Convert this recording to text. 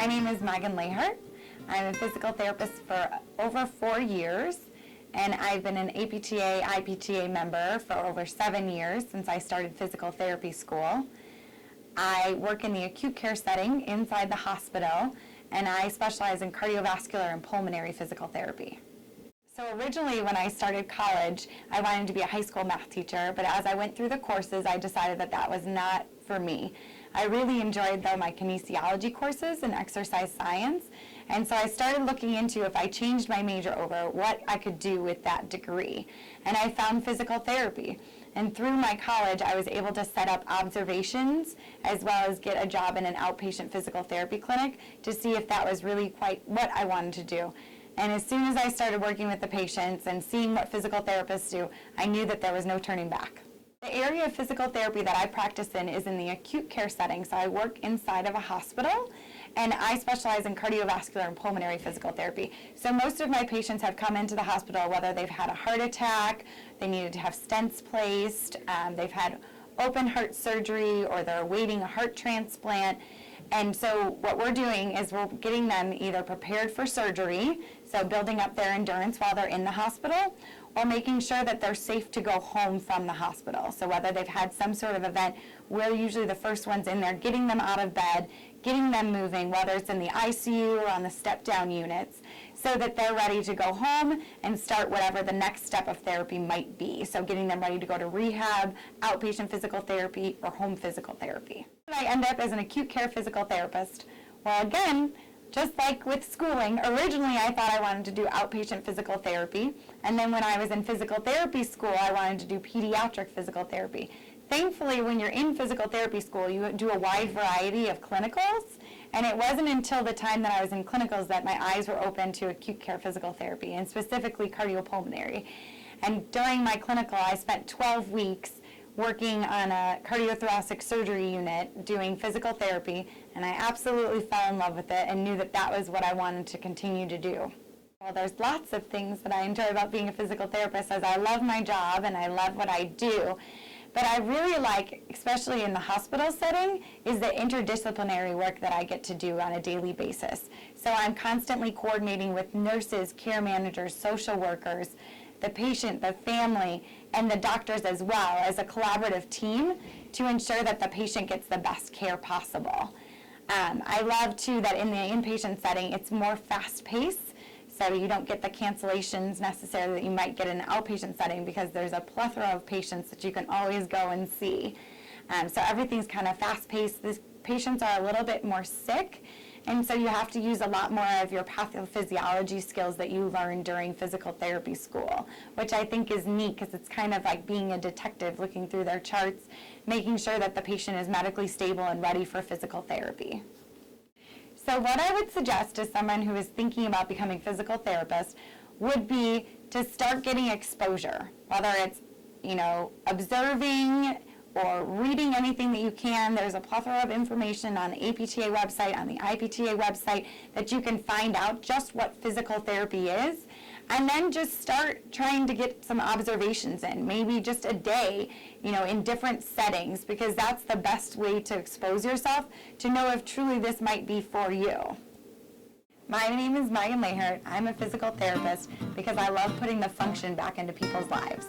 My name is Meghan. I'm a physical therapist for over 4 years, and I've been an APTA, IPTA member for over 7 years since I started physical therapy school. I work in the acute care setting inside the hospital, and I specialize in cardiovascular and pulmonary physical therapy. So originally when I started college, I wanted to be a high school math teacher, but as I went through the courses, I decided that that was not for me. I really enjoyed my kinesiology courses and exercise science, and so I started looking into if I changed my major over, what I could do with that degree. And I found physical therapy. And through my college, I was able to set up observations as well as get a job in an outpatient physical therapy clinic to see if that was really quite what I wanted to do. And as soon as I started working with the patients and seeing what physical therapists do, I knew that there was no turning back. The area of physical therapy that I practice in is in the acute care setting, so I work inside of a hospital, and I specialize in cardiovascular and pulmonary physical therapy. So most of my patients have come into the hospital whether they've had a heart attack, they needed to have stents placed, they've had open heart surgery, or they're awaiting a heart transplant. And so what we're doing is we're getting them either prepared for surgery, so building up their endurance while they're in the hospital, or making sure that they're safe to go home from the hospital. So whether they've had some sort of event, we're usually the first ones in there, getting them out of bed, getting them moving, whether it's in the ICU or on the step-down units, so that they're ready to go home and start whatever the next step of therapy might be. So getting them ready to go to rehab, outpatient physical therapy, or home physical therapy. I end up as an acute care physical therapist. Well, again, just like with schooling, originally I thought I wanted to do outpatient physical therapy, and then when I was in physical therapy school, I wanted to do pediatric physical therapy. Thankfully, when you're in physical therapy school, you do a wide variety of clinicals, and it wasn't until the time that I was in clinicals that my eyes were open to acute care physical therapy, and specifically cardiopulmonary. And during my clinical, I spent 12 weeks working on a cardiothoracic surgery unit doing physical therapy, and I absolutely fell in love with it and knew that that was what I wanted to continue to do. Well, there's lots of things that I enjoy about being a physical therapist, as I love my job and I love what I do. But I really like, especially in the hospital setting, is the interdisciplinary work that I get to do on a daily basis. So I'm constantly coordinating with nurses, care managers, social workers, the patient, the family, and the doctors as well, as a collaborative team to ensure that the patient gets the best care possible. I love too that in the inpatient setting it's more fast-paced, so you don't get the cancellations necessarily that you might get in an outpatient setting, because there's a plethora of patients that you can always go and see. So everything's kind of fast-paced. These patients are a little bit more sick, and so you have to use a lot more of your pathophysiology skills that you learn during physical therapy school, which I think is neat, because it's kind of like being a detective looking through their charts, making sure that the patient is medically stable and ready for physical therapy. So what I would suggest to someone who is thinking about becoming a physical therapist would be to start getting exposure, whether it's, observing or reading anything that you can. There's a plethora of information on the APTA website, on the IPTA website, that you can find out just what physical therapy is, and then just start trying to get some observations in, maybe just a day, in different settings, because that's the best way to expose yourself to know if truly this might be for you. My name is Meghan. I'm a physical therapist because I love putting the function back into people's lives.